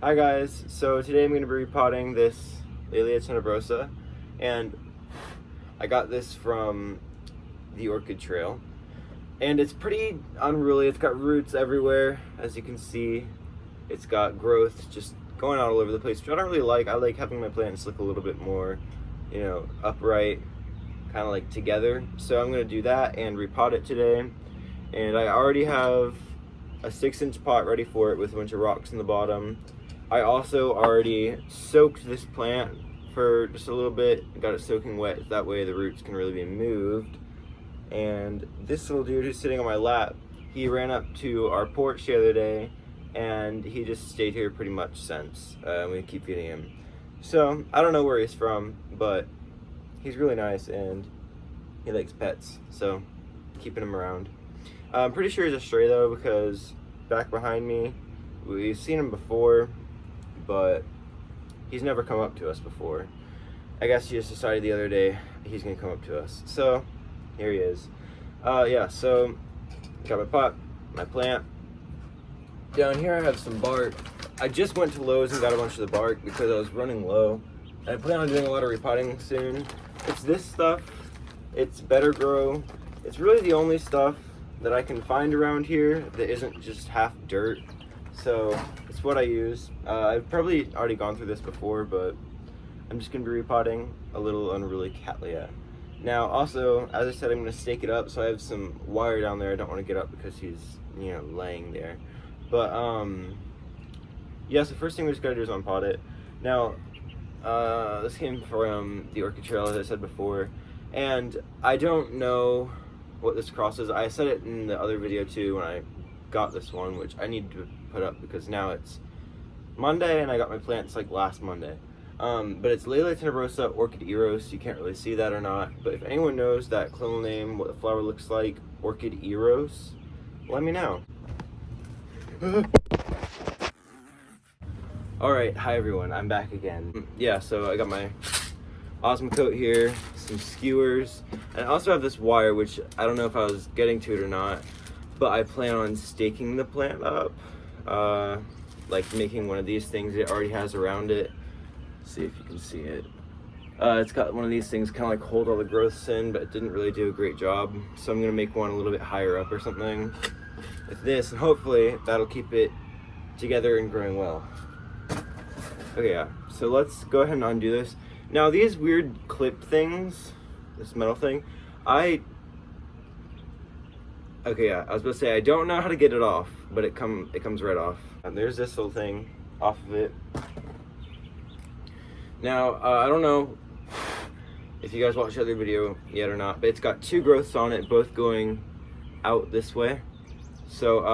Hi guys, so today I'm going to be repotting this Laelia tenebrosa, and I got this from the Orchid Trail, and it's pretty unruly. It's got roots everywhere, as you can see. It's got growth just going out all over the place, which I don't really like. I like having my plants look a little bit more, upright, kind of like together. So I'm going to do that and repot it today, and I already have a 6-inch pot ready for it with a bunch of rocks in the bottom. I also already soaked this plant for just a little bit, got it soaking wet, that way the roots can really be moved. And this little dude who's sitting on my lap, he ran up to our porch the other day, and he just stayed here pretty much since. We keep feeding him. So, I don't know where he's from, but he's really nice, and he likes pets, so keeping him around. I'm pretty sure he's a stray though, because back behind me, we've seen him before, but he's never come up to us before. I guess he just decided the other day he's gonna come up to us. So here he is. Yeah, so got my pot, my plant. Down here I have some bark. I just went to Lowe's and got a bunch of the bark because I was running low. I plan on doing a lot of repotting soon. It's this stuff, it's Better Grow. It's really the only stuff that I can find around here that isn't just half dirt. So it's what I use. I've probably already gone through this before, but I'm just gonna be repotting a little unruly Cattleya. Now also, as I said, I'm gonna stake it up, so I have some wire down there. I don't wanna get up because he's, laying there. But yeah, so first thing we just gotta do is unpot it. Now, this came from the Orchid Trail, as I said before, and I don't know what this cross is. I said it in the other video too when I got this one, which I need to put up because now it's Monday and I got my plants like last Monday. But it's Laelia tenebrosa, Orchid Eros. You can't really see that or not, but if anyone knows that clonal name, what the flower looks like, Orchid Eros, let me know. Alright, hi everyone, I'm back again. Yeah, so I got my Osmocote here, some skewers, and I also have this wire, which I don't know if I was getting to it or not, but I plan on staking the plant up, like making one of these things it already has around it. See if you can see it. It's got one of these things kind of like hold all the growths in, but it didn't really do a great job, so I'm gonna make one a little bit higher up or something with this, and hopefully that'll keep it together and growing well. Okay, yeah, so let's go ahead and undo this. Now these weird clip things, this metal thing, I was about to say I don't know how to get it off, but it comes right off. And there's this little thing off of it. Now, I don't know if you guys watched the other video yet or not, but it's got two growths on it, both going out this way. So,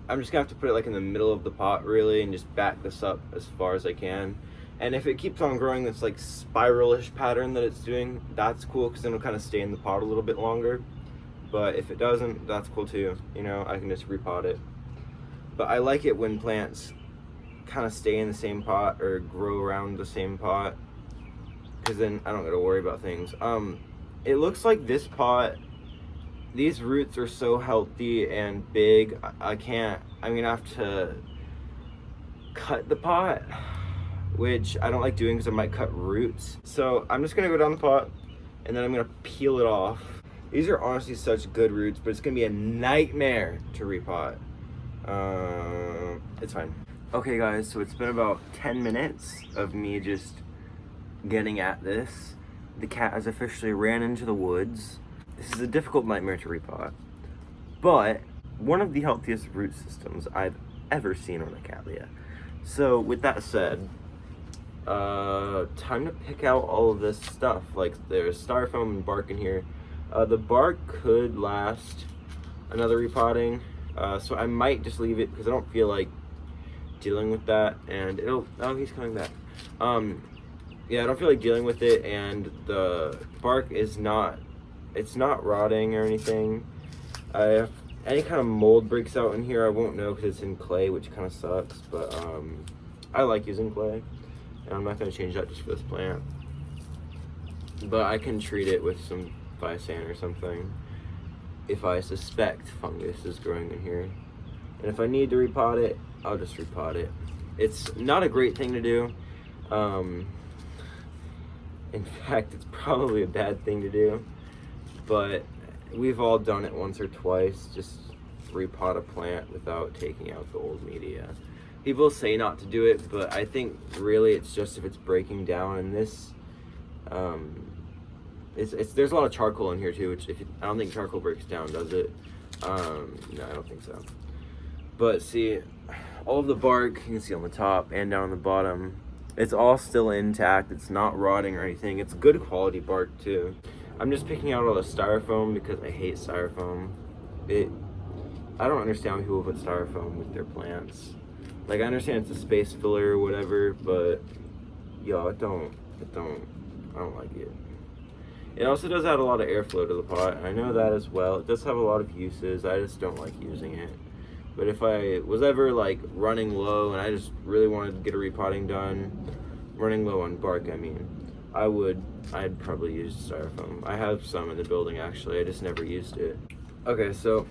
I'm just gonna have to put it like in the middle of the pot really and just back this up as far as I can. And if it keeps on growing this like spiral-ish pattern that it's doing, that's cool because then it'll kind of stay in the pot a little bit longer. But if it doesn't, that's cool too. I can just repot it. But I like it when plants kind of stay in the same pot or grow around the same pot, because then I don't gotta worry about things. It looks like this pot, these roots are so healthy and big, I'm gonna have to cut the pot, which I don't like doing because I might cut roots. So I'm just gonna go down the pot and then I'm gonna peel it off. These are honestly such good roots, but it's gonna be a nightmare to repot. It's fine. Okay guys, so it's been about 10 minutes of me just getting at this. The cat has officially ran into the woods. This is a difficult nightmare to repot, but one of the healthiest root systems I've ever seen on a Cattleya. So with that said, time to pick out all of this stuff. Like there's styrofoam and bark in here. The bark could last another repotting, so I might just leave it because I don't feel like dealing with that, and he's coming back. Yeah, I don't feel like dealing with it, and the bark is it's not rotting or anything. If any kind of mold breaks out in here, I won't know because it's in clay, which kind of sucks, but I like using clay, and I'm not going to change that just for this plant. But I can treat it with some Visan or something if I suspect fungus is growing in here. And if I need to repot it, I'll just repot it. It's not a great thing to do. In fact, it's probably a bad thing to do, but we've all done it once or twice, just repot a plant without taking out the old media. People say not to do it, but I think really it's just if it's breaking down, and this, there's a lot of charcoal in here too, which I don't think charcoal breaks down, does it? No, I don't think so. But see, all of the bark, you can see on the top and down on the bottom, it's all still intact. It's not rotting or anything. It's good quality bark too. I'm just picking out all the styrofoam because I hate styrofoam. I don't understand why people put styrofoam with their plants. Like, I understand it's a space filler or whatever, but yo, I don't like it. It also does add a lot of airflow to the pot, and I know that as well. It does have a lot of uses. I just don't like using it. But if I was ever like running low and I just really wanted to get a repotting done, running low on bark, I mean, I'd probably use styrofoam. I have some in the building actually, I just never used it. Okay, so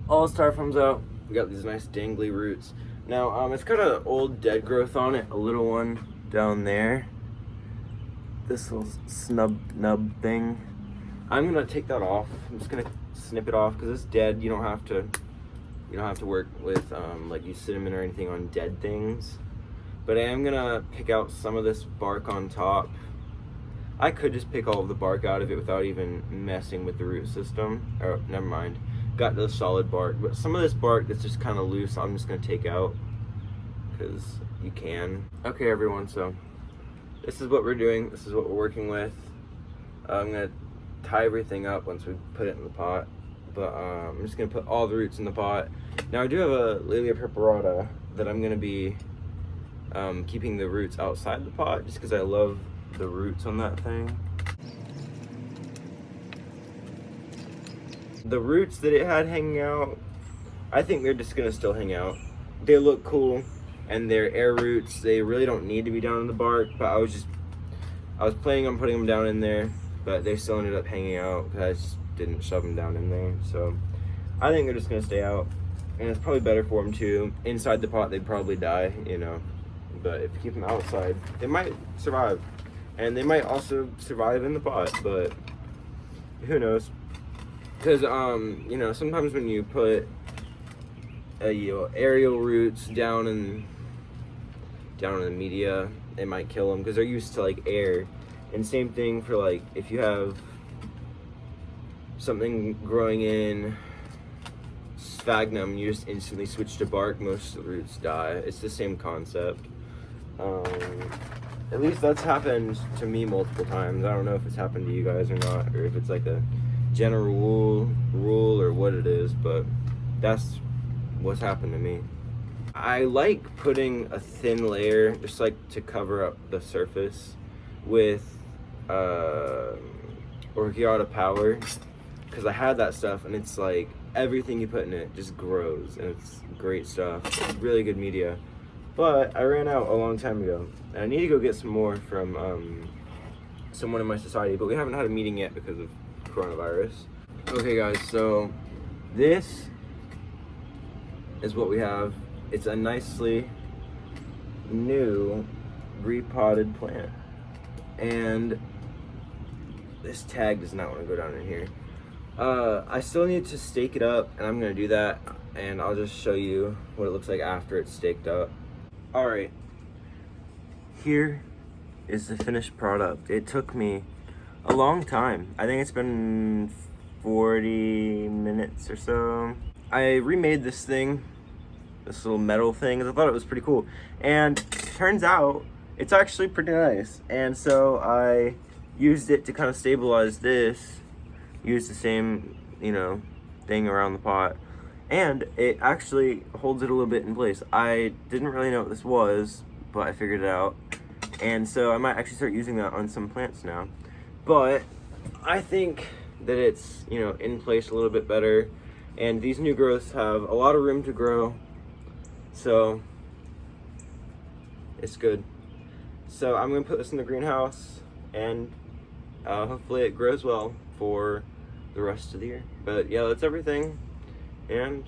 all the styrofoam's out. We got these nice dangly roots. Now, it's got an old dead growth on it, a little one down there. This little nub thing. I'm gonna take that off. I'm just gonna snip it off because it's dead. You don't have to work with like use cinnamon or anything on dead things. But I am gonna pick out some of this bark on top. I could just pick all of the bark out of it without even messing with the root system. Oh, never mind. Got the solid bark, but some of this bark that's just kind of loose, I'm just gonna take out because you can. Okay, everyone, so this is what we're doing. This is what we're working with. I'm gonna tie everything up once we put it in the pot, but I'm just gonna put all the roots in the pot. Now I do have a Laelia preparata that I'm gonna be keeping the roots outside the pot just because I love the roots on that thing. The roots that it had hanging out, I think they're just gonna still hang out. They look cool, and they're air roots. They really don't need to be down in the bark, but I was planning on putting them down in there, but they still ended up hanging out because I just didn't shove them down in there. So I think they're just gonna stay out, and it's probably better for them too. Inside the pot, they'd probably die, you know, but if you keep them outside, they might survive, and they might also survive in the pot, but who knows? Because you know, sometimes when you put aerial roots down in the media, they might kill them because they're used to like air. And same thing for like if you have something growing in sphagnum, you just instantly switch to bark, most of the roots die. It's the same concept. At least that's happened to me multiple times. I don't know if it's happened to you guys or not, or if it's like a general rule or what it is, but that's what's happened to me. I like putting a thin layer just like to cover up the surface with Orchid Power, because I had that stuff and it's like everything you put in it just grows and it's great stuff. It's really good media, but I ran out a long time ago and I need to go get some more from someone in my society, but we haven't had a meeting yet because of coronavirus. Okay guys, so this is what we have. It's a nicely new repotted plant, and this tag does not want to go down in here. I still need to stake it up, and I'm gonna do that, and I'll just show you what it looks like after it's staked up. All right, here is the finished product. It took me a long time. I think it's been 40 minutes or so. I remade this thing, this little metal thing, because I thought it was pretty cool. And turns out it's actually pretty nice. And so I used it to kind of stabilize this, use the same, you know, thing around the pot. And it actually holds it a little bit in place. I didn't really know what this was, but I figured it out. And so I might actually start using that on some plants now. But I think that it's, you know, in place a little bit better. And these new growths have a lot of room to grow. So it's good. So I'm gonna put this in the greenhouse and hopefully it grows well for the rest of the year. But yeah, that's everything. And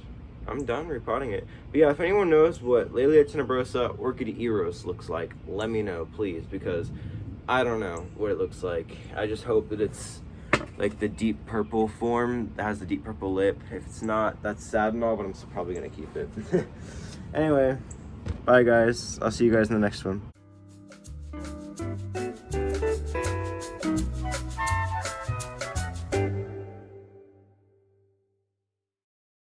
I'm done repotting it. But yeah, if anyone knows what Laelia tenebrosa Orchid Eros looks like, let me know, please, because I don't know what it looks like. I just hope that it's like the deep purple form that has the deep purple lip. If it's not, that's sad and all, but I'm still probably gonna keep it. Anyway, bye guys. I'll see you guys in the next one.